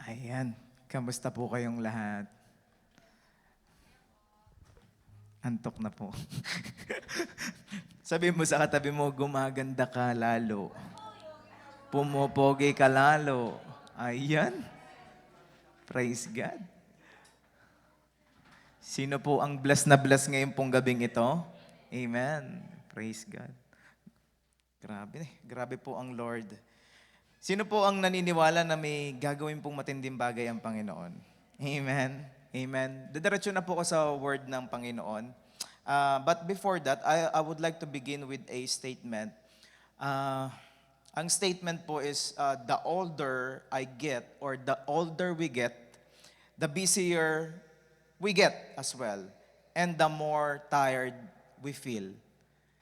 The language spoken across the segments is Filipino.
Ayan. Kamusta po kayong lahat? Antok na po. Sabi mo sa katabi mo, gumaganda ka lalo. Pumopogi ka lalo. Ayan. Praise God. Sino po ang bless na bless ngayon pong gabing ito? Amen. Praise God. Grabe po ang Lord. Sino po ang naniniwala na may gagawin pong matinding bagay ang Panginoon? Amen. Amen. Didiretso na po ako sa word ng Panginoon. But before that, I would like to begin with a statement. Ang statement po is, the older I get or the older we get, the busier we get as well. And the more tired we feel.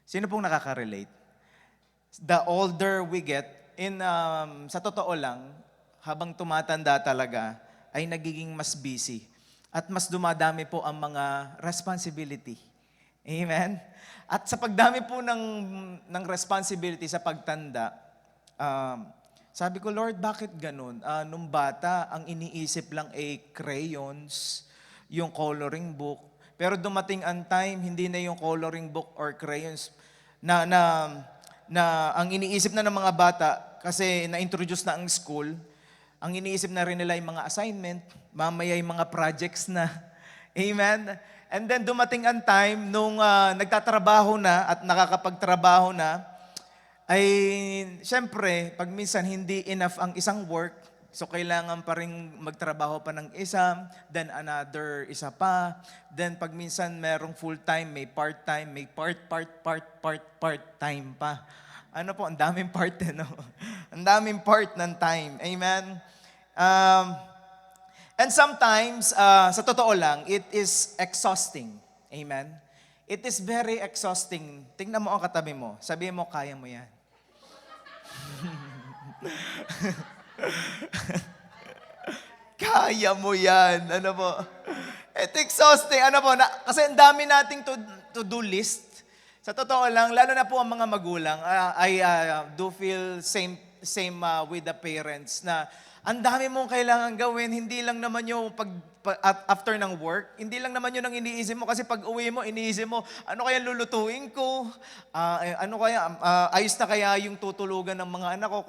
Sino pong nakaka-relate? The older we get, sa totoo lang, habang tumatanda talaga, ay nagiging mas busy. At mas dumadami po ang mga responsibility. Amen? At sa pagdami po ng responsibility sa pagtanda, sabi ko, Lord, bakit ganun? Nung bata, ang iniisip lang ay crayons, yung coloring book. Pero dumating ang time, hindi na yung coloring book or crayons na ang iniisip na ng mga bata, kasi na-introduce na ang school, ang iniisip na rin nila yung mga assignment, mamaya yung mga projects na. Amen? And then dumating ang time nung nagtatrabaho na at nakakapagtrabaho na, ay syempre, pag minsan hindi enough ang isang work, so kailangan pa rin magtrabaho pa ng isa, then another isa pa, then pag minsan merong full-time, may part-time, may part-time pa. Ano po, ang daming part, no? Ang daming part ng time. Amen? And sometimes, sa totoo lang, it is exhausting. Amen? It is very exhausting. Tingnan mo ang katabi mo. Sabihin mo, kaya mo yan. Kaya mo yan. Ano po? It's exhausting. Ano po? Kasi ang dami nating to-do list. Sa totoo lang, lalo na po ang mga magulang, I do feel same with the parents na ang dami mong kailangan gawin, hindi lang naman yung after ng work, hindi lang naman yun ang iniisip mo kasi pag uwi mo, iniisip mo, ano kaya lulutuin ko? Ano kaya, ayos na kaya yung tutulugan ng mga anak ko?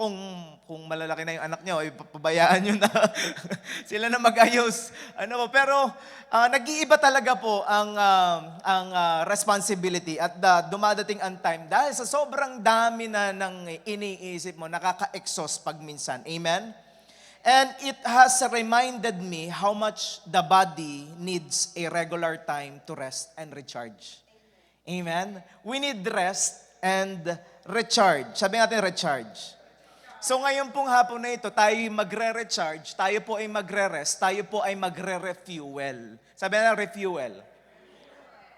Kung malalaki na yung anak nyo, pabayaan nyo na. Sila na mag-ayos. Pero nag-iiba talaga po ang responsibility at dumadating ang time dahil sa sobrang dami na ng iniisip mo, nakaka-exhaust pag minsan. Amen? And it has reminded me how much the body needs a regular time to rest and recharge. Amen? We need rest and recharge. Sabi natin recharge. So ngayon pong hapon na ito, tayo magre-recharge, tayo po ay magre-rest, tayo po ay magre-refuel. Sabi na refuel.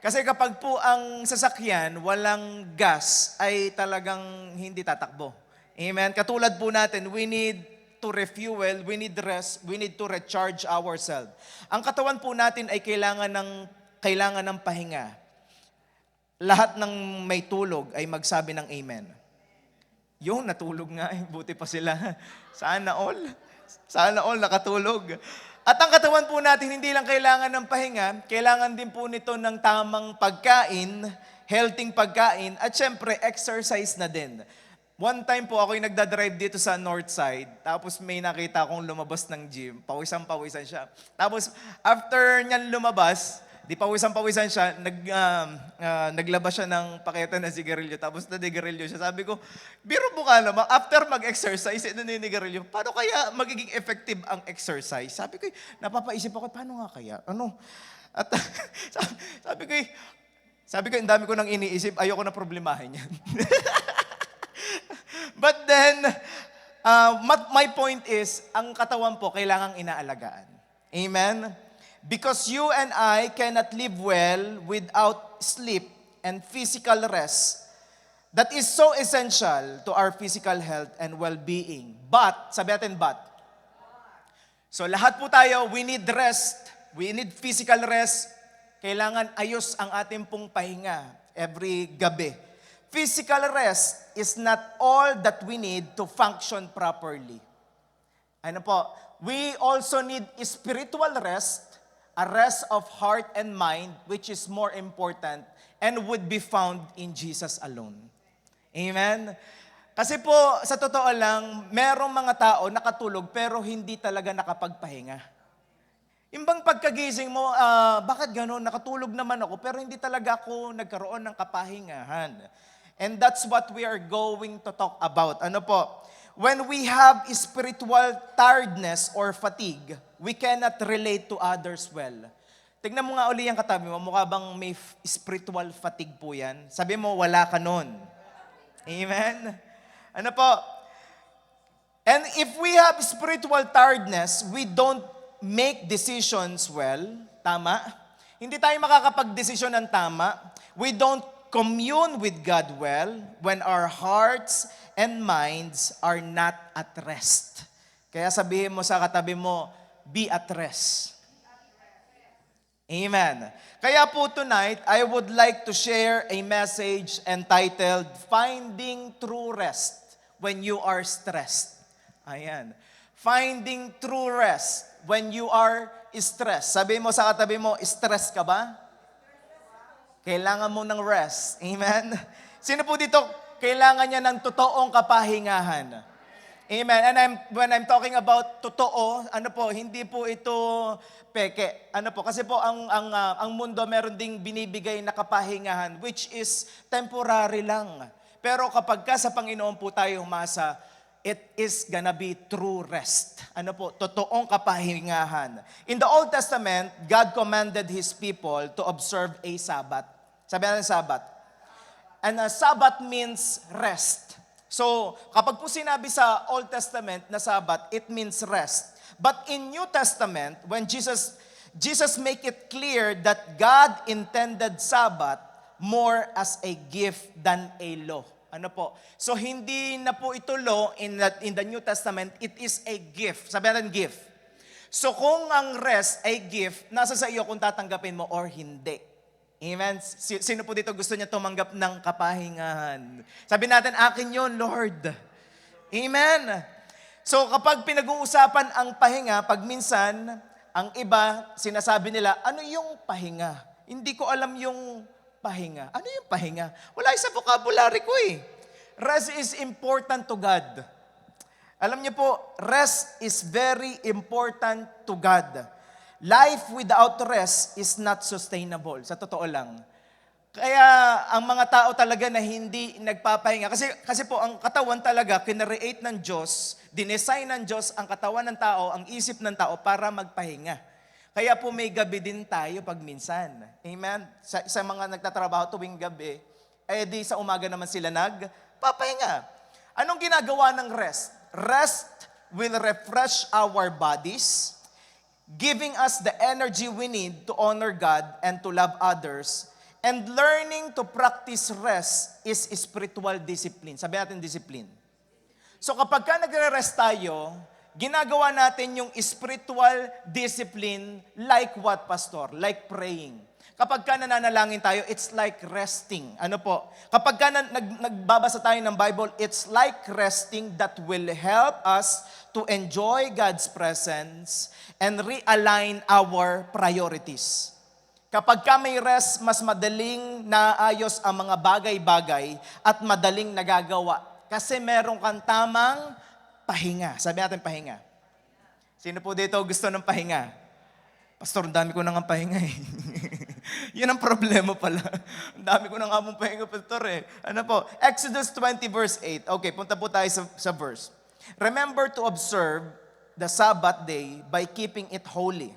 Kasi kapag po ang sasakyan, walang gas, ay talagang hindi tatakbo. Amen? Katulad po natin, we need to refuel, we need rest, we need to recharge ourselves. Ang katawan po natin ay kailangan ng pahinga. Lahat ng may tulog ay magsabi ng amen. Yung natulog nga, buti pa sila. Sana all nakatulog. At ang katawan po natin hindi lang kailangan ng pahinga, kailangan din po nito ng tamang pagkain, healthy pagkain, at syempre exercise na din. One time po ako yung nagdadrive dito sa north side, tapos may nakita akong lumabas ng gym, pawisan siya. Tapos after niyan lumabas, pawisan siya, naglabas siya ng paketa na sigarilyo, tapos nadigarilyo siya. Sabi ko, biro mo ka naman, after mag-exercise, naninigarilyo, paano kaya magiging effective ang exercise? Sabi ko, napapaisip ako, paano nga kaya? At sabi ko, ang dami ko nang iniisip, ayoko na problemahin yan. But then, my point is, ang katawan po kailangang inaalagaan. Amen? Because you and I cannot live well without sleep and physical rest. That is so essential to our physical health and well-being. But, sabi natin but. So lahat po tayo, we need rest. We need physical rest. Kailangan ayos ang ating pong pahinga every gabi. Physical rest is not all that we need to function properly. Ano po? we also need spiritual rest, a rest of heart and mind, which is more important and would be found in Jesus alone. Amen? Kasi po, sa totoo lang, merong mga tao nakatulog pero hindi talaga nakapagpahinga. Imbang pagkagising mo, bakit gano'n? Nakatulog naman ako pero hindi talaga ako nagkaroon ng kapahingahan. And that's what we are going to talk about. Ano po? When we have spiritual tiredness or fatigue, we cannot relate to others well. Tignan mo nga uli yung katabi mo, mukha bang may spiritual fatigue po yan? Sabi mo, wala ka nun. Amen? Ano po? And if we have spiritual tiredness, we don't make decisions well. Tama? Hindi tayo makakapag-desisyon ng tama. We don't commune with God well when our hearts and minds are not at rest. Kaya sabihin mo sa katabi mo, be at rest. Amen. Kaya po tonight, I would like to share a message entitled, Finding True Rest When You Are Stressed. Ayan. Finding true rest when you are stressed. Sabi mo sa katabi mo, stress ka ba? Kailangan mo ng rest. Amen? Sino po dito kailangan niya ng totoong kapahingahan? Amen. And when I'm talking about totoo, ano po, hindi po ito peke. Ano po, kasi po ang mundo meron ding binibigay na kapahingahan which is temporary lang. Pero kapag ka sa Panginoon po tayo umasa, it is gonna be true rest. Ano po, totoong kapahingahan. In the Old Testament, God commanded His people to observe a Sabbath. Sabi natin Sabbath. And a Sabbath means rest. So, kapag po sinabi sa Old Testament na Sabbath, it means rest. But in New Testament, when Jesus make it clear that God intended Sabbath more as a gift than a law. Ano po? So, hindi na po ito law in the New Testament, it is a gift. Sabi natin gift. So, kung ang rest ay gift, nasa sa iyo kung tatanggapin mo or hindi. Amen? Sino po dito gusto niya tumanggap ng kapahingahan? Sabi natin, akin yon Lord. Amen? So kapag pinag-uusapan ang pahinga, pag minsan, ang iba, sinasabi nila, ano yung pahinga? Hindi ko alam yung pahinga. Ano yung pahinga? Wala sa vocabulary ko eh. Rest is important to God. Alam niyo po, rest is very important to God. Life without rest is not sustainable. Sa totoo lang. Kaya ang mga tao talaga na hindi nagpapahinga. Kasi po ang katawan talaga, kinreate ng Diyos, dinesign ng Diyos ang katawan ng tao, ang isip ng tao para magpahinga. Kaya po may gabi din tayo pag minsan. Amen? Sa mga nagtatrabaho tuwing gabi, di sa umaga naman sila nagpapahinga. Anong ginagawa ng rest? Rest will refresh our bodies, giving us the energy we need to honor God and to love others. And learning to practice rest is spiritual discipline. Sabi natin discipline. So kapag ka nagre-rest tayo, ginagawa natin yung spiritual discipline like what, Pastor? Like praying. Kapag ka nananalangin tayo, it's like resting. Ano po? Kapag ka nagbabasa tayo ng Bible, it's like resting that will help us to enjoy God's presence and realign our priorities. Kapag ka may rest, mas madaling naayos ang mga bagay-bagay at madaling nagagawa. Kasi meron kang tamang pahinga. Sabi natin pahinga. Sino po dito gusto ng pahinga? Pastor, ang dami ko nang pahinga eh. Yun ang problema pala. Ang dami ko nang among pahinga, Pastor eh. Ano po? Exodus 20 verse 8. Okay, punta po tayo sa verse. Remember to observe the Sabbath day by keeping it holy.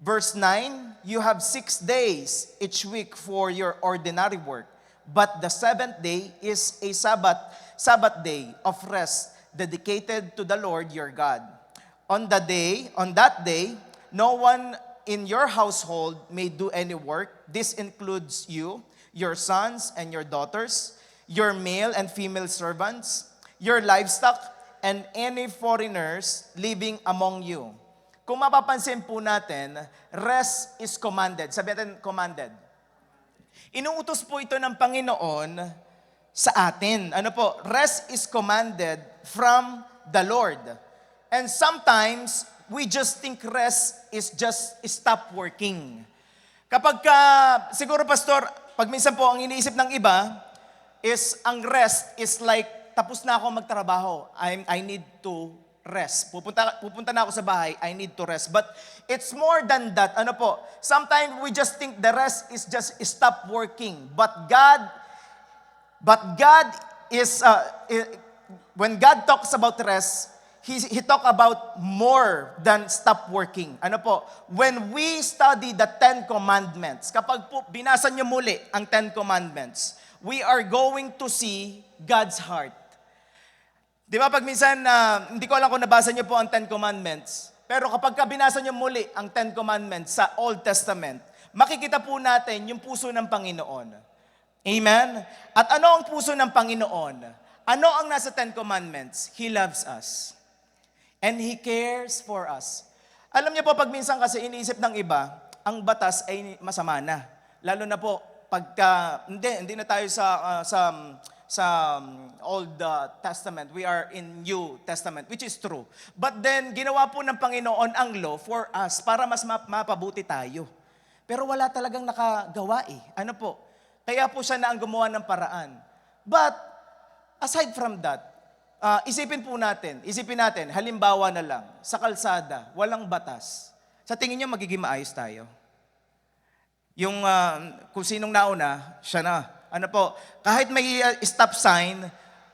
Verse 9, you have 6 days each week for your ordinary work, but the seventh day is a Sabbath day of rest dedicated to the Lord your God. On that day, no one in your household may do any work. This includes you, your sons and your daughters, your male and female servants, your livestock, and any foreigners living among you. Kung mapapansin po natin, rest is commanded. Sabi natin, commanded. Inuutos po ito ng Panginoon sa atin. Ano po? Rest is commanded from the Lord. And sometimes, we just think rest is just stop working. Kapag siguro pastor, pag minsan po ang iniisip ng iba is ang rest is like tapos na ako magtrabaho. I need to rest. Pupunta na ako sa bahay, I need to rest. But it's more than that. Ano po? Sometimes we just think the rest is just stop working. But God is when God talks about rest, He talk about more than stop working. Ano po? When we study the 10 Commandments, kapag po binasa niyo muli ang 10 Commandments, we are going to see God's heart. Di ba pag minsan, hindi ko alam kung nabasa niyo po ang 10 Commandments, pero kapag binasa niyo muli ang 10 Commandments sa Old Testament, makikita po natin yung puso ng Panginoon. Amen? At ano ang puso ng Panginoon? Ano ang nasa 10 Commandments? He loves us. And He cares for us. Alam niyo po, pag minsan kasi iniisip ng iba, ang batas ay masama na. Lalo na po, pagka, hindi na tayo sa Old Testament. We are in New Testament, which is true. But then, ginawa po ng Panginoon ang law for us para mas mapabuti tayo. Pero wala talagang nakagawa eh. Ano po? Kaya po siya na ang gumawa ng paraan. But, aside from that, isipin natin, halimbawa na lang, sa kalsada, walang batas. Sa tingin niyo, magiging maayos tayo? Yung kung sinong nauna, siya na. Ano po, kahit may stop sign,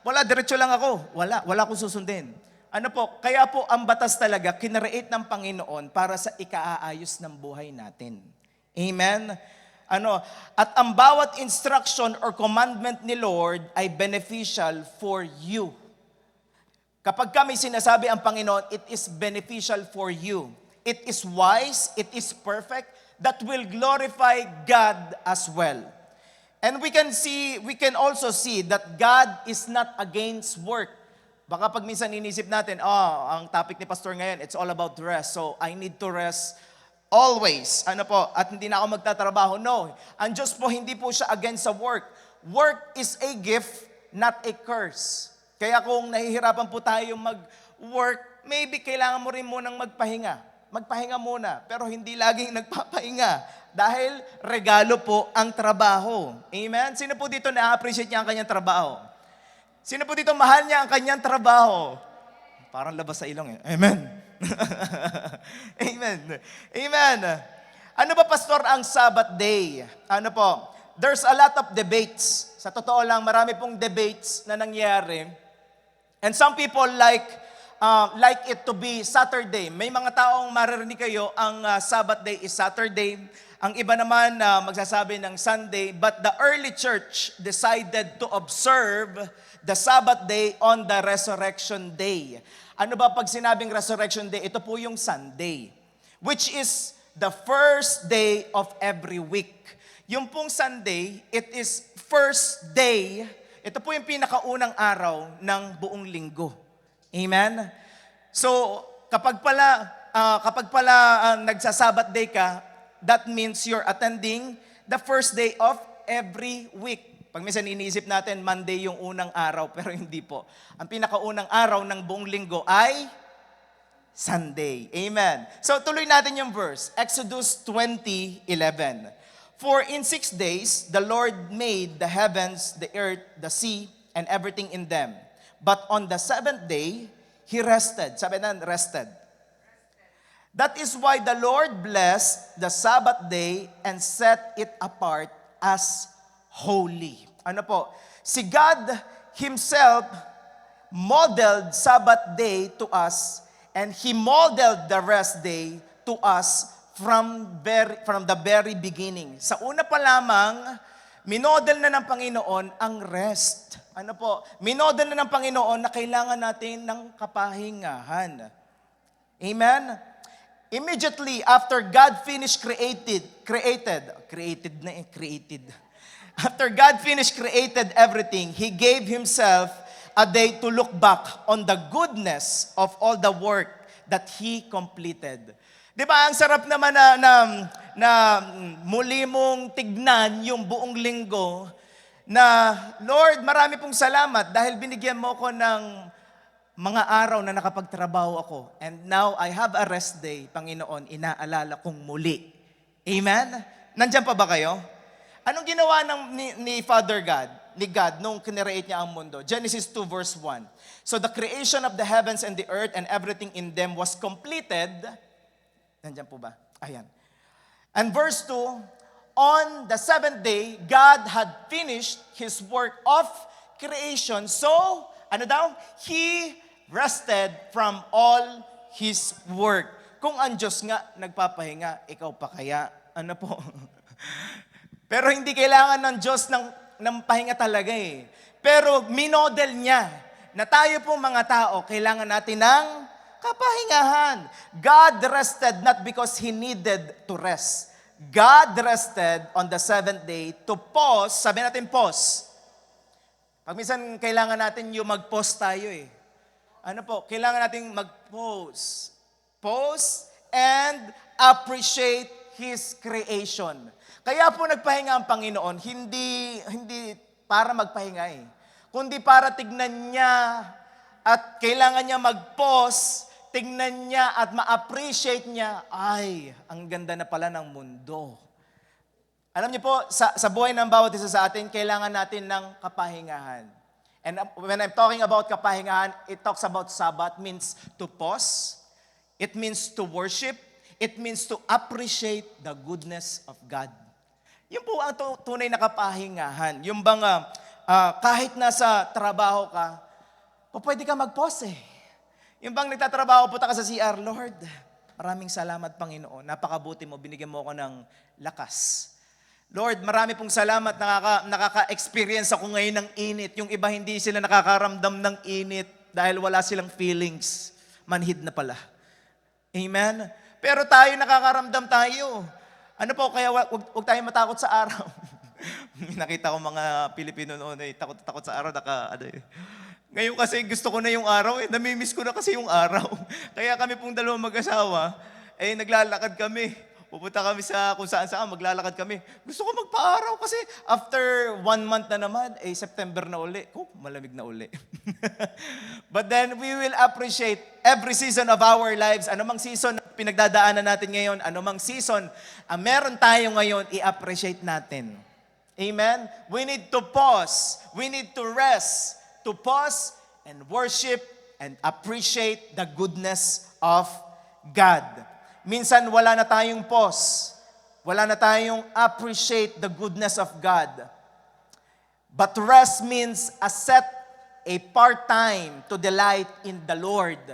wala, diretso lang ako. Wala akong susundin. Ano po, kaya po ang batas talaga, kinareate ng Panginoon para sa ikaaayos ng buhay natin. Amen? At ang bawat instruction or commandment ni Lord ay beneficial for you. Kapag kami sinasabi ang Panginoon, it is beneficial for you. It is wise, it is perfect, that will glorify God as well. And we can also see that God is not against work. Baka pag minsan inisip natin, ang topic ni Pastor ngayon, it's all about rest. So I need to rest always. At hindi na ako magtatrabaho. No, ang Diyos po, hindi po siya against sa work. Work is a gift, not a curse. Kaya kung nahihirapan po tayo mag-work, maybe kailangan mo rin munang magpahinga. Magpahinga muna, pero hindi laging nagpapahinga. Dahil regalo po ang trabaho. Amen? Sino po dito na-appreciate niya ang kanyang trabaho? Sino po dito mahal niya ang kanyang trabaho? Parang labas sa ilong eh. Amen. Amen. Amen. Ano ba, Pastor, ang Sabbath day? There's a lot of debates. Sa totoo lang, marami pong debates na nangyari. And some people like it to be Saturday. May mga taong maririnig kayo, ang Sabbath day is Saturday. Ang iba naman magsasabi ng Sunday. But the early church decided to observe the Sabbath day on the Resurrection Day. Ano ba pag sinabing Resurrection Day? Ito po yung Sunday, which is the first day of every week. Yung pong Sunday, it is first day. Ito po yung pinakaunang araw ng buong linggo. Amen? So, kapag pala nagsasabat day ka, that means you're attending the first day of every week. Pag minsan iniisip natin, Monday yung unang araw, pero hindi po. Ang pinakaunang araw ng buong linggo ay Sunday. Amen. So, tuloy natin yung verse. Exodus 20:11. For in 6 days, the Lord made the heavens, the earth, the sea, and everything in them. But on the 7th day, He rested. Sabi na, rested. That is why the Lord blessed the Sabbath day and set it apart as holy. Si God Himself modeled Sabbath day to us, and He modeled the rest day to us from the very beginning. Sa una pa lamang, minodel na ng Panginoon ang rest. Minodel na ng Panginoon na kailangan natin ng kapahingahan. Amen? Immediately after God finished created. After God finished created everything, He gave Himself a day to look back on the goodness of all the work that He completed. Di ba, ang sarap naman na muli mong tignan yung buong linggo na, Lord, marami pong salamat dahil binigyan mo ko ng mga araw na nakapagtrabaho ako. And now I have a rest day, Panginoon, inaalala kong muli. Amen? Nandiyan pa ba kayo? Anong ginawa ni Father God, ni God, nung kinreate niya ang mundo? Genesis 2 verse 1. So the creation of the heavens and the earth and everything in them was completed. Nandiyan po ba? Ayan. And verse 2, on the seventh day, God had finished His work of creation. So, ano daw? He rested from all His work. Kung ang Diyos nga nagpapahinga, ikaw pa kaya? Ano po? Pero hindi kailangan ng Diyos ng pahinga talaga eh. Pero minodel niya na tayo pong mga tao, kailangan natin ng kapahingahan. God rested not because He needed to rest. God rested on the seventh day to pause. Sabi natin pause. Pag minsan kailangan natin yung mag-pause tayo eh. Ano po? Kailangan natin mag-pause. Pause and appreciate His creation. Kaya po nagpahinga ang Panginoon, hindi para magpahinga eh. Kundi para tignan niya at kailangan niya mag-pause, tignan niya at ma-appreciate niya, ay, ang ganda na pala ng mundo. Alam niyo po, sa buhay ng bawat isa sa atin, kailangan natin ng kapahingahan. And when I'm talking about kapahingahan, it talks about Sabbath, means to pause, it means to worship, it means to appreciate the goodness of God. Yun po ang tunay na kapahingahan. Yung bang kahit nasa trabaho ka, pwede ka mag-pause eh. Yung bang nagtatrabaho, punta ka sa CR, Lord, maraming salamat Panginoon. Napakabuti mo, binigyan mo ako ng lakas. Lord, marami pong salamat, nakaka-experience ako ngayon ng init. Yung iba hindi sila nakakaramdam ng init dahil wala silang feelings. Manhid na pala. Amen? Pero tayo nakakaramdam tayo. Ano po, kaya wag tayo matakot sa araw. Nakita ko mga Pilipino noon, takot sa araw, Ngayon kasi gusto ko na yung araw, namimiss ko na kasi yung araw. Kaya kami pong dalawang mag-asawa, naglalakad kami. Pupunta kami sa kung saan-saan, maglalakad kami. Gusto ko magpa-araw kasi after 1 month na naman, September na uli. Malamig na uli. But then we will appreciate every season of our lives. Anumang season na pinagdadaanan natin ngayon, anumang season, meron tayo ngayon, i-appreciate natin. Amen? We need to pause. We need to rest. To pause and worship and appreciate the goodness of God. Minsan wala na tayong pause. Wala na tayong appreciate the goodness of God. But rest means a part time to delight in the Lord.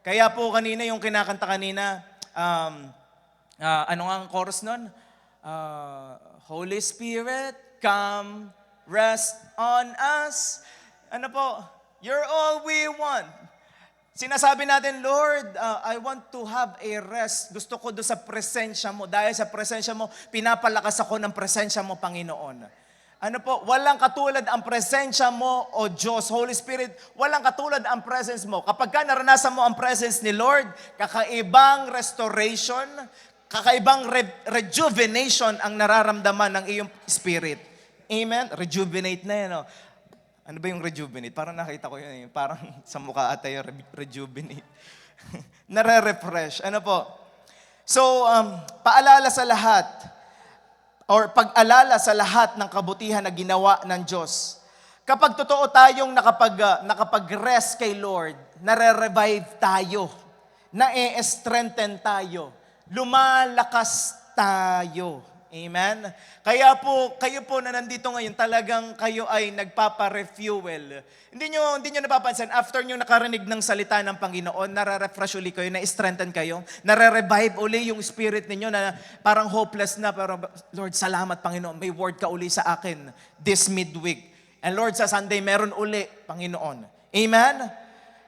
Kaya po kanina yung kinakanta kanina, ano nga ang chorus nun? Holy Spirit, come, rest on us. Ano po? You're all we want. Sinasabi natin, Lord, I want to have a rest. Gusto ko doon sa presensya mo. Dahil sa presensya mo, pinapalakas ako ng presensya mo, Panginoon. Ano po? Walang katulad ang presensya mo, O Diyos, Holy Spirit. Walang katulad ang presence mo. Kapag ka naranasan mo ang presence ni Lord, kakaibang restoration, kakaibang rejuvenation ang nararamdaman ng iyong spirit. Amen? Rejuvenate na yan, no? Ano ba yung rejuvenate? Parang nakita ko yun. Parang sa mukha ata yung rejuvenate. Nare-refresh. Ano po? So, paalala sa lahat, or pag-alala sa lahat ng kabutihan na ginawa ng Diyos. Kapag totoo tayong nakapag-rest kay Lord, nare-revive tayo, na-strengthen tayo, lumalakas tayo. Amen? Kaya po, kayo po na nandito ngayon, talagang kayo ay nagpapa-refuel. Hindi nyo napapansin, after nyo nakarinig ng salita ng Panginoon, nare-refresh uli kayo, na-strengthen kayo, nare-revive uli yung spirit ninyo na parang hopeless na, pero Lord, salamat Panginoon, may word ka uli sa akin this midweek. And Lord, sa Sunday, meron uli, Panginoon. Amen?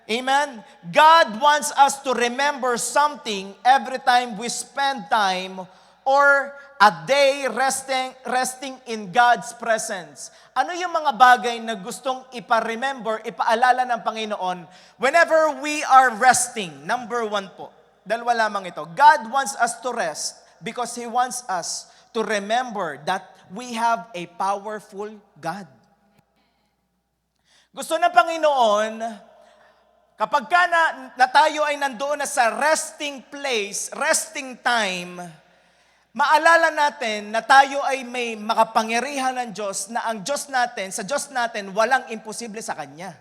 Amen? God wants us to remember something every time we spend time or a day resting in God's presence. Ano yung mga bagay na gustong ipa-remember, ipaalala ng Panginoon whenever we are resting? Number 1 po, dalawa lamang ito. God wants us to rest because He wants us to remember that we have a powerful God. Gusto ng Panginoon Kapag ka na tayo ay nandoon na sa resting place, resting time, maalala natin na tayo ay may makapangyarihan ng Diyos, na ang Diyos natin, sa Diyos natin, walang imposible sa Kanya.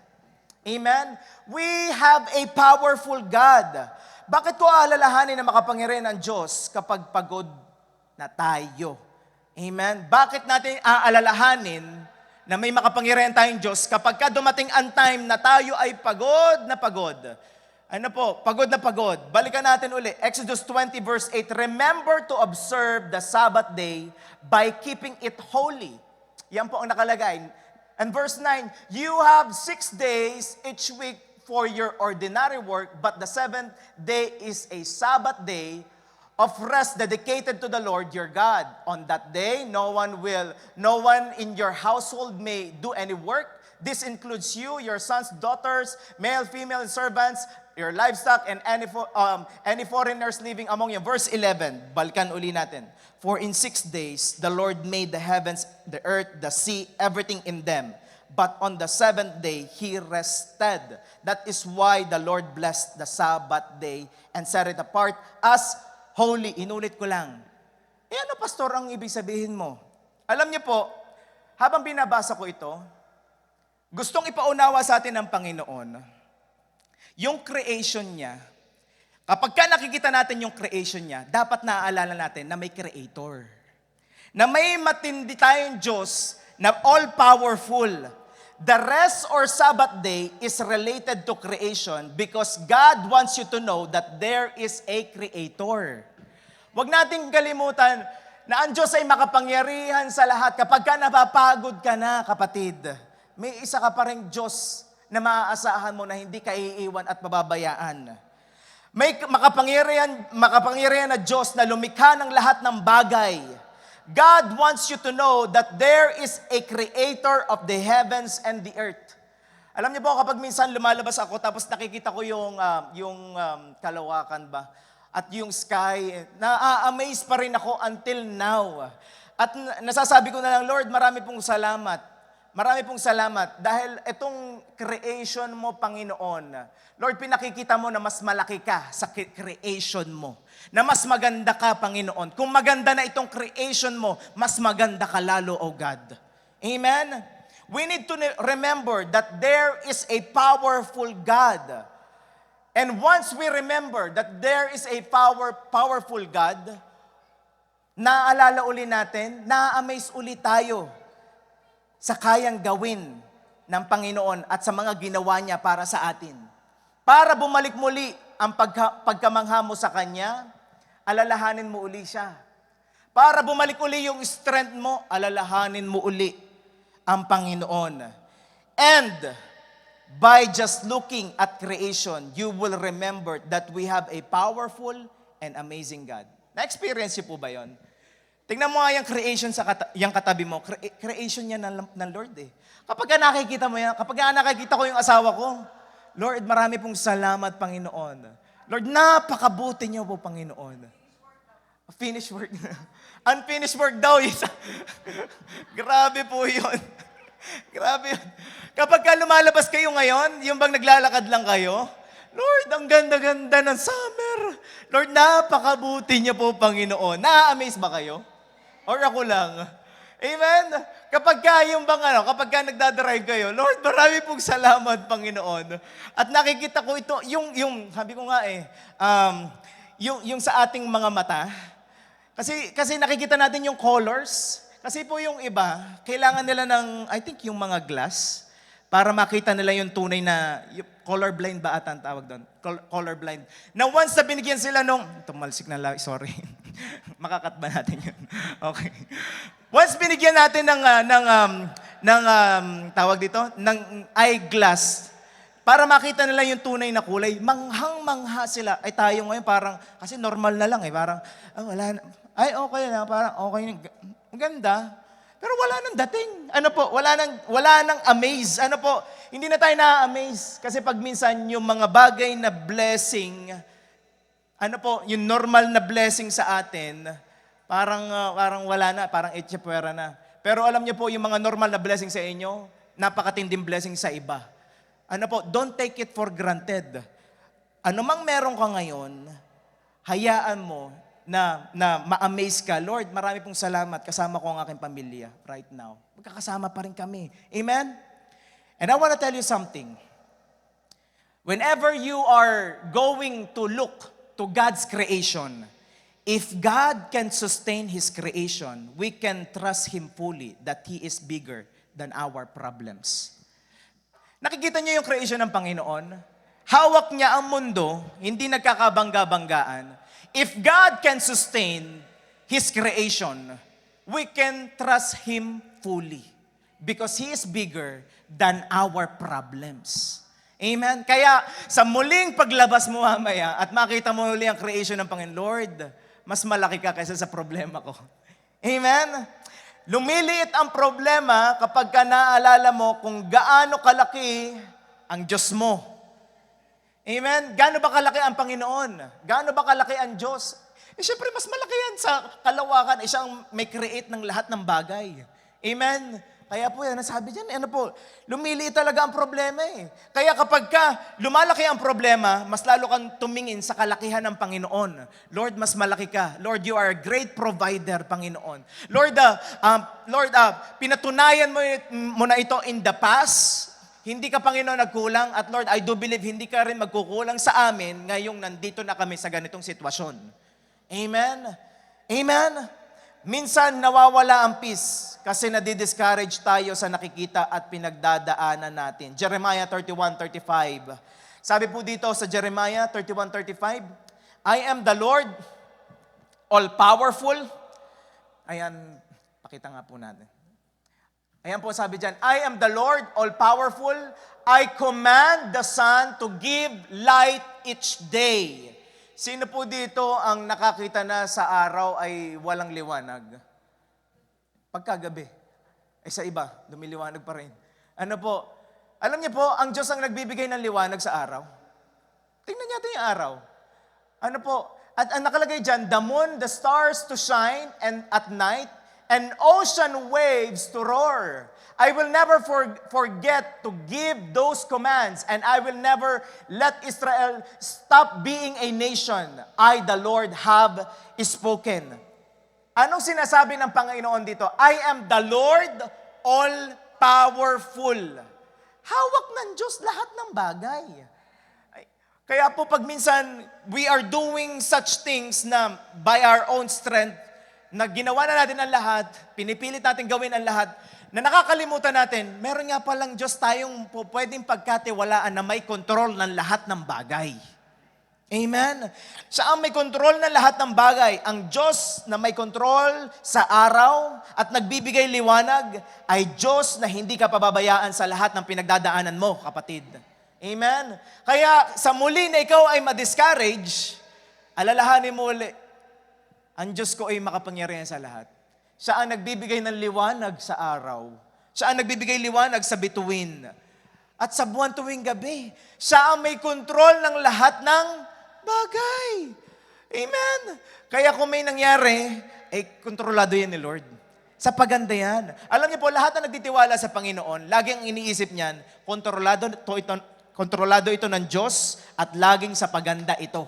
Amen? We have a powerful God. Bakit ko aalalahanin na makapangyarihan ng Diyos kapag pagod na tayo? Amen? Bakit natin aalalahanin na may makapangyarihan tayong Diyos kapag ka dumating ang time na tayo ay pagod na pagod? Ano po? Pagod na pagod. Balikan natin uli. Exodus 20 verse 8, remember to observe the Sabbath day by keeping it holy. Yan po ang nakalagay. And verse 9, you have 6 days each week for your ordinary work, but the seventh day is a Sabbath day of rest dedicated to the Lord your God. On that day, no one in your household may do any work. This includes you, your sons, daughters, male, female, servants, your livestock, and any foreigners living among you. Verse 11, balikan uli natin. For in 6 days, the Lord made the heavens, the earth, the sea, everything in them. But on the seventh day, He rested. That is why the Lord blessed the Sabbath day and set it apart as holy. Inulit ko lang. Ano, pastor, ang ibig sabihin mo? Alam niyo po, habang binabasa ko ito, gustong ipaunawa sa atin ng Panginoon, yung creation niya, kapag ka nakikita natin yung creation niya, dapat naaalala natin na may creator. Na may matindi tayong Diyos na all-powerful. The rest or Sabbath day is related to creation because God wants you to know that there is a creator. Huwag nating kalimutan na ang Diyos ay makapangyarihan sa lahat. Kapag ka napapagod ka na, kapatid, may isa ka pa rin Diyos na maaasahan mo na hindi ka iiwan at pababayaan. May makapangyarihan na Diyos na lumikha ng lahat ng bagay. God wants you to know that there is a creator of the heavens and the earth. Alam niyo po, kapag minsan lumalabas ako tapos nakikita ko yung kalawakan ba? At yung sky, na-amaze pa rin ako until now. At nasasabi ko na lang, Lord, marami pong salamat. Marami pong salamat dahil itong creation mo, Panginoon, Lord, pinakikita mo na mas malaki ka sa creation mo. Na mas maganda ka, Panginoon. Kung maganda na itong creation mo, mas maganda ka lalo, O God. Amen? We need to remember that there is a powerful God. And once we remember that there is a powerful God, naaalala uli natin, na-amaze uli tayo sa kayang gawin ng Panginoon at sa mga ginawa niya para sa atin. Para bumalik muli ang pagkamangha mo sa Kanya, alalahanin mo uli siya. Para bumalik uli yung strength mo, alalahanin mo uli ang Panginoon. And by just looking at creation, you will remember that we have a powerful and amazing God. Na-experience niyo po ba yon? Tingnan mo nga yung creation yung katabi mo. Creation niya ng Lord eh. Kapag nakikita mo yan, kapag nakikita ko yung asawa ko, Lord, marami pong salamat, Panginoon. Lord, napakabuti niyo po, Panginoon. Finished work. Unfinished work daw. Grabe po yun. Grabe yun. Kapag lumalabas kayo ngayon, yung bang naglalakad lang kayo, Lord, ang ganda-ganda ng summer. Lord, napakabuti niyo po, Panginoon. Na-amaze ba kayo? Or ako lang? Amen? Kapag kapag nagdadrive kayo, Lord, marami pong salamat, Panginoon. At nakikita ko ito, sabi ko nga yung sa ating mga mata, kasi nakikita natin yung colors. Kasi po yung iba, kailangan nila ng, I think, yung mga glass para makita nila yung tunay na, colorblind ba ata ang tawag doon? Colorblind. Na once na binigyan sila tumalsik na lang, sorry. Makakat ba natin yun? Okay. Once binigyan natin ng tawag dito, ng eyeglass, para makita nila yung tunay na kulay, manghang-mangha sila. Ay tayo ngayon parang, kasi normal na lang parang, wala na. Ay, okay na, parang okay na. Ang ganda. Pero wala nang dating. Wala nang amaze. Hindi na tayo na-amaze. Kasi pag minsan yung mga bagay na blessing, yung normal na blessing sa atin, parang wala na, parang etchepuera na. Pero alam niyo po, yung mga normal na blessing sa inyo, napakatinding blessing sa iba. don't take it for granted. Ano mang meron ka ngayon, hayaan mo na ma-amaze ka. Lord, marami pong salamat. Kasama ko ang aking pamilya right now. Magkakasama pa rin kami. Amen? And I want to tell you something. Whenever you are going to look to God's creation, if God can sustain His creation, we can trust Him fully that He is bigger than our problems. Nakikita niyo yung creation ng Panginoon? Hawak niya ang mundo, hindi nagkakabangga-banggaan. If God can sustain His creation, we can trust Him fully because He is bigger than our problems. Amen? Kaya sa muling paglabas mo mamaya at makita mo uli ang creation ng Panginoon, Lord, mas malaki ka kaysa sa problema ko. Amen? Lumiliit ang problema kapag ka naaalala mo kung gaano kalaki ang Diyos mo. Amen? Gaano ba kalaki ang Panginoon? Gaano ba kalaki ang Diyos? Siyempre, mas malaki yan sa kalawakan. Siyang may create ng lahat ng bagay. Amen? Kaya po yan, nasabi dyan, lumiliit talaga ang problema eh. Kaya kapag ka lumalaki ang problema, mas lalo kang tumingin sa kalakihan ng Panginoon. Lord, mas malaki ka. Lord, you are a great provider, Panginoon. Lord, pinatunayan mo na ito in the past. Hindi ka, Panginoon, nagkulang. At Lord, I do believe hindi ka rin magkukulang sa amin ngayong nandito na kami sa ganitong sitwasyon. Amen? Amen? Minsan nawawala ang peace kasi nadidiscourage tayo sa nakikita at pinagdadaanan natin. Jeremiah 31:35. Sabi po dito sa Jeremiah 31:35, I am the Lord, all-powerful. Ayan, pakita nga po natin. Ayan po sabi dyan, I am the Lord, all-powerful. I command the sun to give light each day. Sino po dito ang nakakita na sa araw ay walang liwanag? Pagkagabi. Sa iba, lumiliwanag pa rin. Alam niyo po, ang Diyos ang nagbibigay ng liwanag sa araw. Tingnan niyo yung araw. At ang nakalagay dyan, the moon, the stars to shine and at night, and ocean waves to roar. I will never forget to give those commands, and I will never let Israel stop being a nation. I, the Lord, have spoken. Anong sinasabi ng Panginoon dito? I am the Lord, all-powerful. Hawak ng Diyos lahat ng bagay. Kaya po pag minsan, we are doing such things na by our own strength, na ginawa na natin ang lahat, pinipilit natin gawin ang lahat, na nakakalimutan natin, meron nga palang Diyos tayong pwedeng pagkatiwalaan na may kontrol ng lahat ng bagay. Amen? Siya ang may kontrol ng lahat ng bagay. Ang Diyos na may kontrol sa araw at nagbibigay liwanag ay Diyos na hindi ka pababayaan sa lahat ng pinagdadaanan mo, kapatid. Amen? Kaya sa muli na ikaw ay ma-discourage, alalahanin mo ulit, ang Diyos ko ay makapangyarihan sa lahat. Siya ang nagbibigay ng liwanag sa araw. Siya ang nagbibigay liwanag sa bituin. At sa buwan tuwing gabi. Siya ang may kontrol ng lahat ng bagay. Amen. Kaya kung may nangyari, kontrolado yan ni Lord. Sa paganda yan. Alam niyo po, lahat na nagtitiwala sa Panginoon, laging iniisip niyan, kontrolado ito ng Diyos at laging sa paganda ito.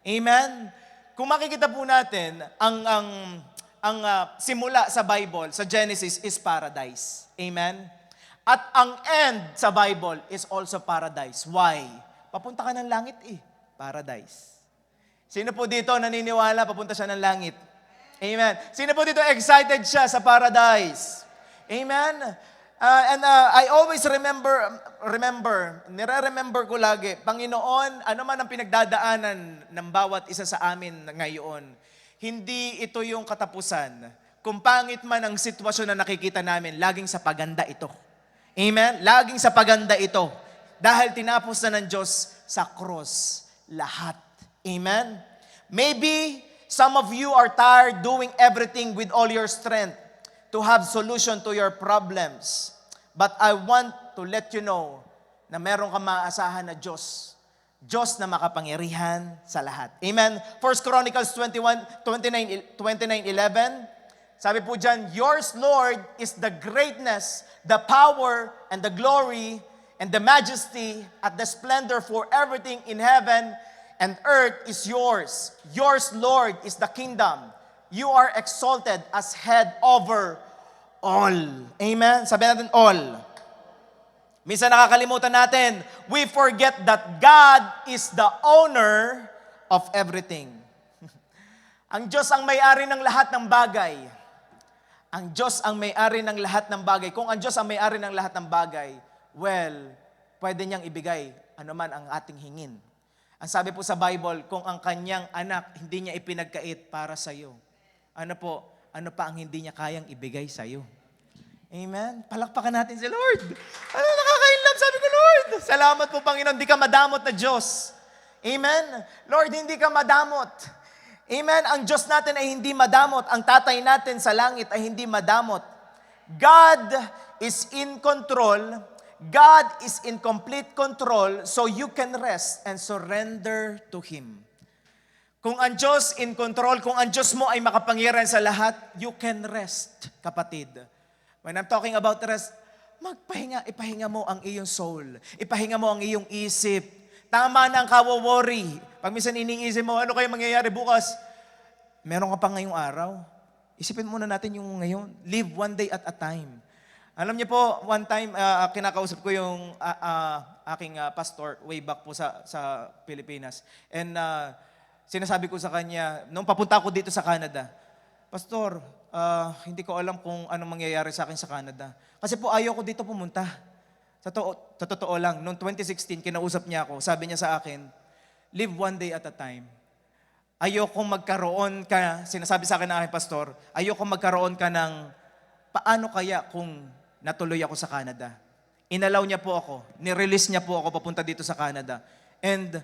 Amen. Kung makikita po natin, ang simula sa Bible, sa Genesis, is paradise. Amen? At ang end sa Bible is also paradise. Why? Papunta ka ng langit Paradise. Sino po dito naniniwala papunta siya ng langit? Amen. Sino po dito excited siya sa paradise? Amen? I always nire-remember ko lagi, Panginoon, ano man ang pinagdadaanan ng bawat isa sa amin ngayon, hindi ito yung katapusan. Kung pangit man ang sitwasyon na nakikita namin, laging sa paganda ito. Amen? Laging sa paganda ito. Dahil tinapos na ng Diyos sa cross lahat. Amen? Maybe some of you are tired doing everything with all your strength to have solution to your problems. But I want to let you know na meron kang maaasahan na Diyos. Diyos na makapangyarihan sa lahat. Amen? 1 Chronicles 29:11. Sabi po dyan, yours, Lord, is the greatness, the power, and the glory. and the majesty and the splendor, for everything in heaven and earth is yours. Yours, Lord, is the kingdom. You are exalted as head over all. Amen? Sabi natin all. Minsan nakakalimutan natin, we forget that God is the owner of everything. Ang Diyos ang may-ari ng lahat ng bagay. Ang Diyos ang may-ari ng lahat ng bagay. Kung ang Diyos ang may-ari ng lahat ng bagay, well, pwede niyang ibigay anuman ang ating hingin. Ang sabi po sa Bible, kung ang kanyang anak hindi niya ipinagkait para sa iyo, ano pa ang hindi niya kayang ibigay sa iyo? Amen? Palakpakan natin si Lord. Nakaka-inlove, sabi ko, Lord. Salamat po, Panginoon, hindi ka madamot na Diyos. Amen? Lord, hindi ka madamot. Amen? Ang Diyos natin ay hindi madamot. Ang tatay natin sa langit ay hindi madamot. God is in control. God is in complete control, so you can rest and surrender to Him. Kung ang Diyos in control, kung ang Diyos mo ay makapangyarihan sa lahat, you can rest, kapatid. When I'm talking about rest, ipahinga mo ang iyong soul. Ipahinga mo ang iyong isip. Tama na ang kawo-worry. Pag minsan iniisip mo, ano kayo mangyayari bukas? Meron ka pa ngayong araw. Isipin muna natin yung ngayon. Live one day at a time. Alam niyo po, one time, kinakausap ko yung aking pastor way back po sa Pilipinas. And sinasabi ko sa kanya, nung papunta ako dito sa Canada, Pastor, hindi ko alam kung anong mangyayari sa akin sa Canada. Kasi po ayaw ko dito pumunta. Sa totoo lang, noong 2016, kinausap niya ako, sabi niya sa akin, live one day at a time. Ayokong magkaroon ka, sinasabi sa akin ng aking pastor, ayokong magkaroon ka ng, paano kaya kung natuloy ako sa Canada? Inalaw niya po ako, nirelease niya po ako papunta dito sa Canada. And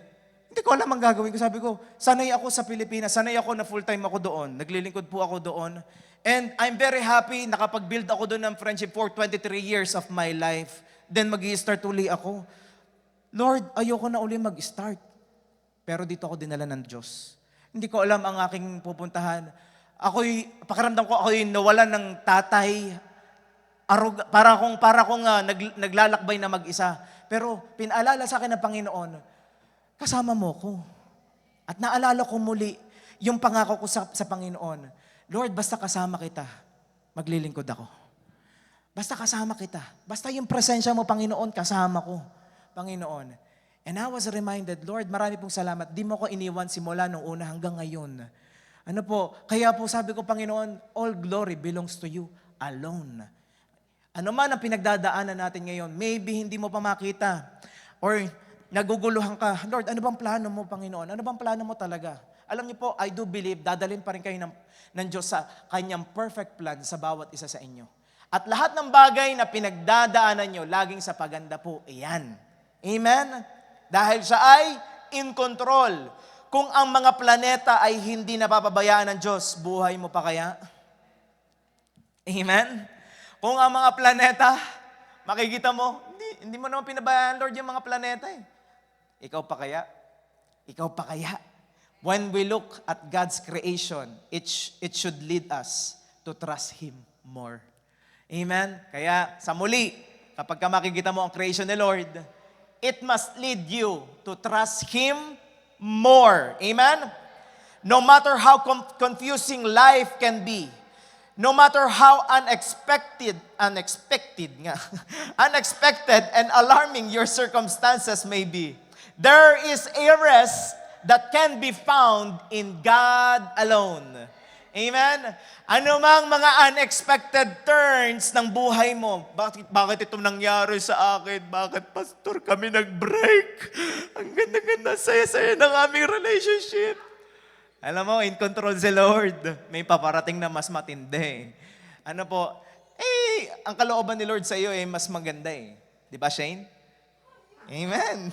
hindi ko alam ang gagawin ko. Sabi ko, sanay ako sa Pilipinas, sanay ako na full-time ako doon. Naglilingkod po ako doon. And I'm very happy, nakapag-build ako doon ng friendship for 23 years of my life. Then mag-i-start uli ako. Lord, ayoko na uli mag-start. Pero dito ako dinala ng Diyos. Hindi ko alam ang aking pupuntahan. Pakiramdam ko ako'y nawalan ng tatay. Para akong naglalakbay na mag-isa. Pero pinaalala sa akin ng Panginoon, kasama mo ko. At naalala ko muli yung pangako ko sa Panginoon. Lord, basta kasama kita, maglilingkod ako. Basta kasama kita. Basta yung presensya mo, Panginoon, kasama ko. Panginoon. And I was reminded, Lord, marami pong salamat. Di mo ko iniwan simula nung una hanggang ngayon. Ano po, kaya po sabi ko, Panginoon, all glory belongs to you alone. Ano man ang pinagdadaanan natin ngayon, maybe hindi mo pa makita. Or naguguluhan ka, Lord, ano bang plano mo, Panginoon? Ano bang plano mo talaga? Alam niyo po, I do believe, dadalhin pa rin kayo ng Diyos sa kanyang perfect plan sa bawat isa sa inyo. At lahat ng bagay na pinagdadaanan nyo, laging sa paganda po, iyan. Amen? Dahil siya ay in control. Kung ang mga planeta ay hindi napapabayaan ng Diyos, buhay mo pa kaya? Amen? Kung ang mga planeta, makikita mo, hindi mo naman pinabayaan, Lord, yung mga planeta eh. Ikaw pa kaya? Ikaw pa kaya? When we look at God's creation, it should lead us to trust Him more. Amen? Kaya sa muli, kapag ka makikita mo ang creation ni Lord, it must lead you to trust Him more. Amen? No matter how confusing life can be, no matter how unexpected and alarming your circumstances may be, there is a rest that can be found in God alone. Amen? Ano mang mga unexpected turns ng buhay mo, bakit ito nangyari sa akin? Bakit, Pastor, kami nag-break? Ang ganda-ganda, saya-saya ng aming relationship. Alam mo, in control si Lord. May paparating na mas matindi. Ano po, ang kalooban ni Lord sa iyo mas maganda eh. Di ba, Shane? Amen.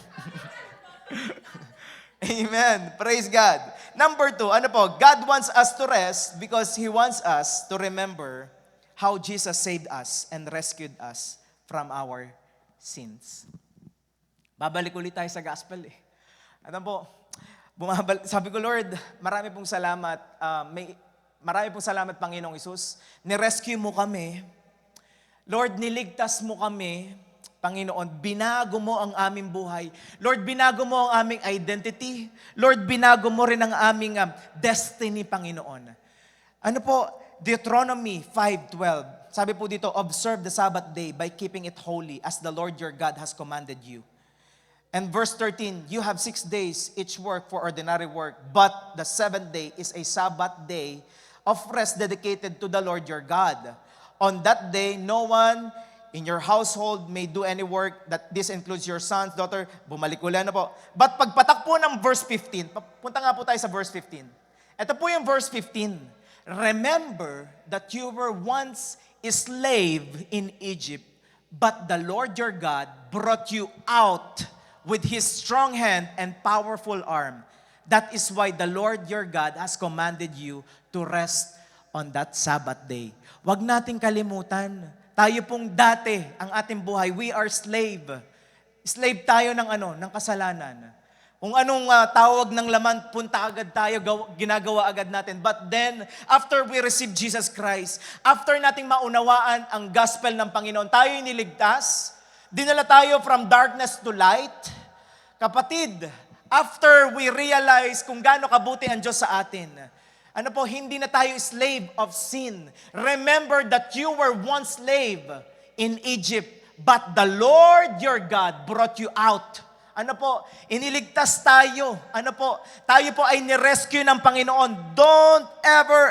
Amen. Praise God. Number 2, ano po? God wants us to rest because He wants us to remember how Jesus saved us and rescued us from our sins. Babalik ulit tayo sa gospel eh. Ano po? Sabi ko, Lord, marami pong salamat. Marami pong salamat, Panginoong Isus. Nirescue mo kami. Lord, niligtas mo kami. Panginoon, binago mo ang aming buhay. Lord, binago mo ang aming identity. Lord, binago mo rin ang aming destiny, Panginoon. Ano po, Deuteronomy 5:12. Sabi po dito, observe the Sabbath day by keeping it holy as the Lord your God has commanded you. And verse 13, you have 6 days each work for ordinary work, but the seventh day is a Sabbath day of rest dedicated to the Lord your God. On that day, no one in your household may do any work, that this includes your sons, daughter, bumalik ulit na po. But pagpatak po ng verse 15, punta nga po tayo sa verse 15. Ito po yung verse 15. Remember that you were once a slave in Egypt, but the Lord your God brought you out with His strong hand and powerful arm. That is why the Lord your God has commanded you to rest on that Sabbath day. Huwag nating kalimutan, tayo pong dati, ang ating buhay, we are slave. Slave tayo ng kasalanan. Kung anong tawag ng laman, punta agad tayo, ginagawa agad natin. But then, after we receive Jesus Christ, after nating maunawaan ang gospel ng Panginoon, tayo niligtas, dinala tayo from darkness to light. Kapatid, after we realize kung gaano kabuti ang Diyos sa atin, hindi na tayo slave of sin. Remember that you were once slave in Egypt, but the Lord your God brought you out. Iniligtas tayo. Tayo po ay nirescue ng Panginoon. Don't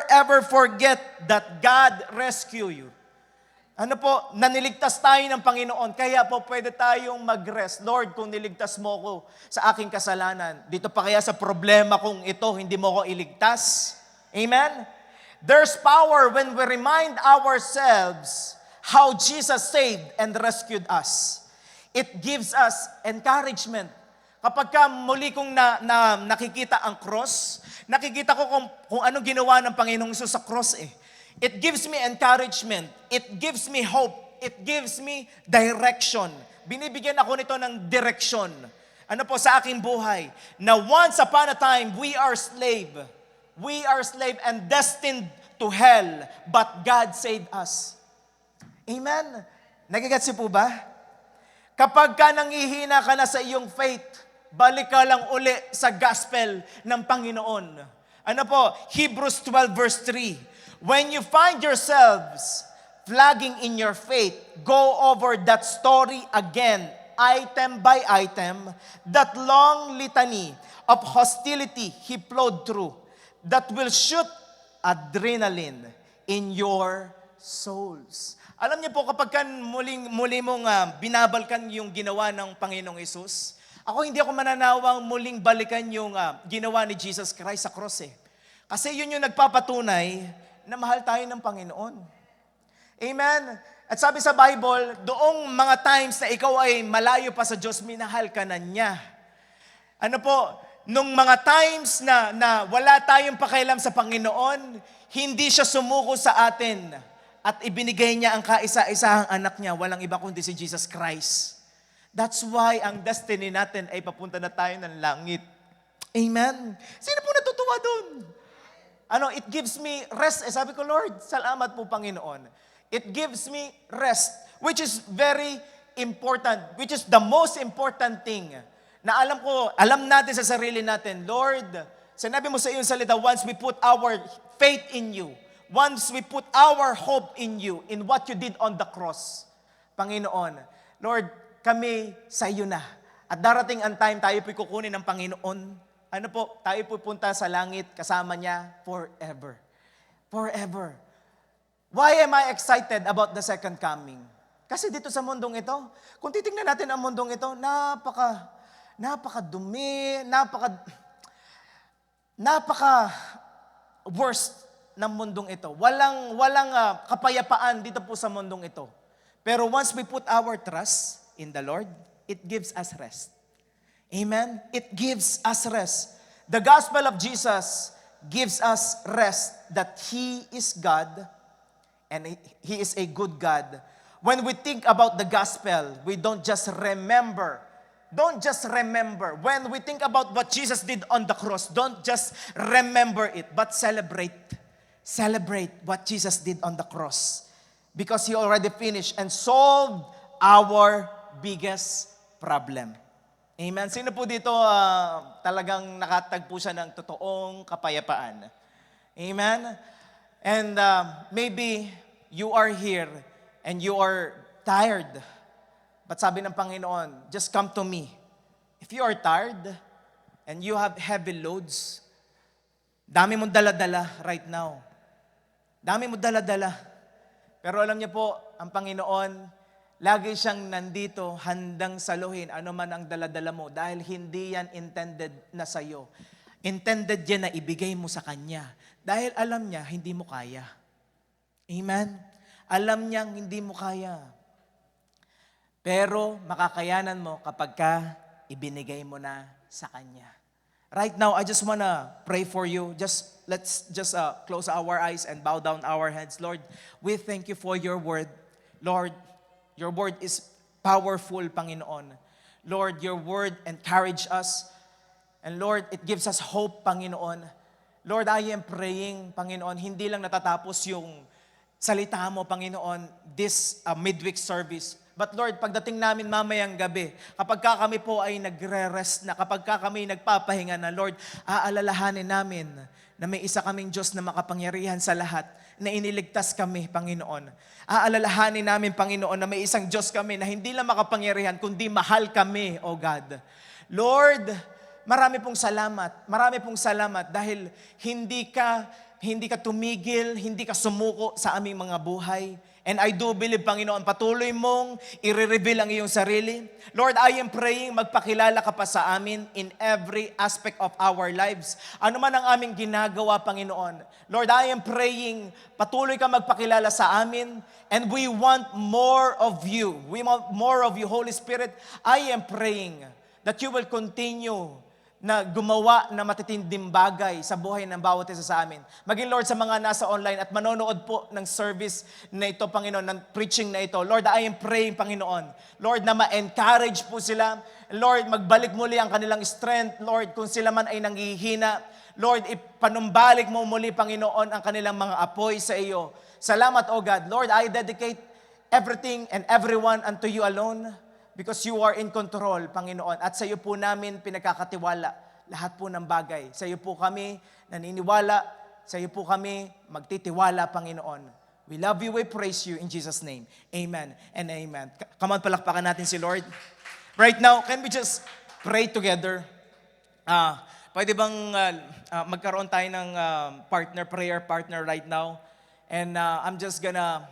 ever forget that God rescue you. Naniligtas tayo ng Panginoon. Kaya po pwede tayong mag-rest. Lord, kung niligtas mo ko sa aking kasalanan, dito pa kaya sa problema kong ito, hindi mo ko iligtas? Amen? There's power when we remind ourselves how Jesus saved and rescued us. It gives us encouragement. Kapag muli kong nakikita ang cross, nakikita ko kung anong ginawa ng Panginoong Hesus sa cross It gives me encouragement. It gives me hope. It gives me direction. Binibigyan ako nito ng direksyon. Sa aking buhay. Na once upon a time, we are slave. We are slave and destined to hell, but God saved us. Amen? Nagigets po ba? Kapag nangihina ka na sa iyong faith, balik ka lang uli sa gospel ng Panginoon. Hebrews 12 verse 3. When you find yourselves flagging in your faith, go over that story again, item by item, that long litany of hostility he plowed through, that will shoot adrenaline in your souls. Alam niyo po, kapag muli mong binabalkan yung ginawa ng Panginoong Hesus, hindi ako mananawang muling balikan yung ginawa ni Jesus Christ sa cross Kasi yun yung nagpapatunay na mahal tayo ng Panginoon. Amen? At sabi sa Bible, doong mga times na ikaw ay malayo pa sa Diyos, minahal ka na niya. Nung mga times na wala tayong pakialam sa Panginoon, hindi siya sumuko sa atin at ibinigay niya ang kaisa-isahang anak niya, walang iba kundi si Jesus Christ. That's why ang destiny natin ay papunta na tayo ng langit. Amen? Sino po natutuwa doon? It gives me rest. Sabi ko, Lord, salamat po Panginoon. It gives me rest, which is very important, which is the most important thing na alam natin sa sarili natin, Lord, sinabi mo sa iyong salita, once we put our faith in you, once we put our hope in you, in what you did on the cross, Panginoon, Lord, kami sa iyo na. At darating ang time, tayo po'y kukunin ng Panginoon. Tayo pupunta sa langit kasama niya forever. Forever. Why am I excited about the second coming? Kasi dito sa mundong ito, kung titingnan natin ang mundong ito, napakadumi, worst ng mundong ito. Walang kapayapaan dito po sa mundong ito. Pero once we put our trust in the Lord, it gives us rest. Amen? It gives us rest. The gospel of Jesus gives us rest that He is God and He is a good God. When we think about the gospel, we don't just remember. Don't just remember. When we think about what Jesus did on the cross, don't just remember it, but celebrate. Celebrate what Jesus did on the cross. Because He already finished and solved our biggest problem. Amen. Sino po dito talagang nakatagpo siya ng totoong kapayapaan? Amen. And maybe you are here and you are tired. But sabi ng Panginoon, just come to me. If you are tired and you have heavy loads, dami mong dala-dala right now. Dami mong dala-dala. Pero alam niyo po, ang Panginoon, lagi siyang nandito, handang saluhin ano man ang dala-dala mo dahil hindi yan intended na sa'yo. Intended yan na ibigay mo sa Kanya. Dahil alam niya, hindi mo kaya. Amen? Alam niyang hindi mo kaya. Pero makakayanan mo kapag ka ibinigay mo na sa Kanya. Right now, I just wanna pray for you. Let's just close our eyes and bow down our heads. Lord, we thank you for your word. Lord, your word is powerful, Panginoon. Lord, your word encourage us. And Lord, it gives us hope, Panginoon. Lord, I am praying, Panginoon, hindi lang natatapos yung salita mo, Panginoon, this midweek service. But Lord, pagdating namin mamayang gabi, kapag ka kami po ay nagre-rest na, kapag ka kami nagpapahinga na, Lord, aalalahanin namin na may isa kaming Diyos na makapangyarihan sa lahat, na iniligtas kami, Panginoon. Aalalahanin namin, Panginoon, na may isang Diyos kami na hindi lang makapangyarihan, kundi mahal kami, O God. Lord, marami pong salamat dahil hindi ka tumigil, hindi ka sumuko sa aming mga buhay. And I do believe, Panginoon, patuloy mong i-reveal ang iyong sarili. Lord, I am praying, magpakilala ka pa sa amin in every aspect of our lives. Ano man ang aming ginagawa, Panginoon. Lord, I am praying, patuloy ka magpakilala sa amin. And we want more of you. We want more of you, Holy Spirit. I am praying that you will continue na gumawa na matitinding bagay sa buhay ng bawat isa sa amin. Maging Lord sa mga nasa online at manonood po ng service na ito, Panginoon, ng preaching na ito. Lord, I am praying, Panginoon. Lord, na ma-encourage po sila. Lord, magbalik muli ang kanilang strength. Lord, kung sila man ay nanghihina. Lord, ipanumbalik mo muli, Panginoon, ang kanilang mga apoy sa iyo. Salamat, O God. Lord, I dedicate everything and everyone unto you alone. Because you are in control, Panginoon. At sa iyo po namin pinagkakatiwala lahat po ng bagay. Sa iyo po kami naniniwala. Sa iyo po kami magtitiwala, Panginoon. We love you, we praise you in Jesus' name. Amen and amen. Come on, palakpakan natin si Lord. Right now, can we just pray together? Pwede bang magkaroon tayo ng prayer partner right now? And I'm just gonna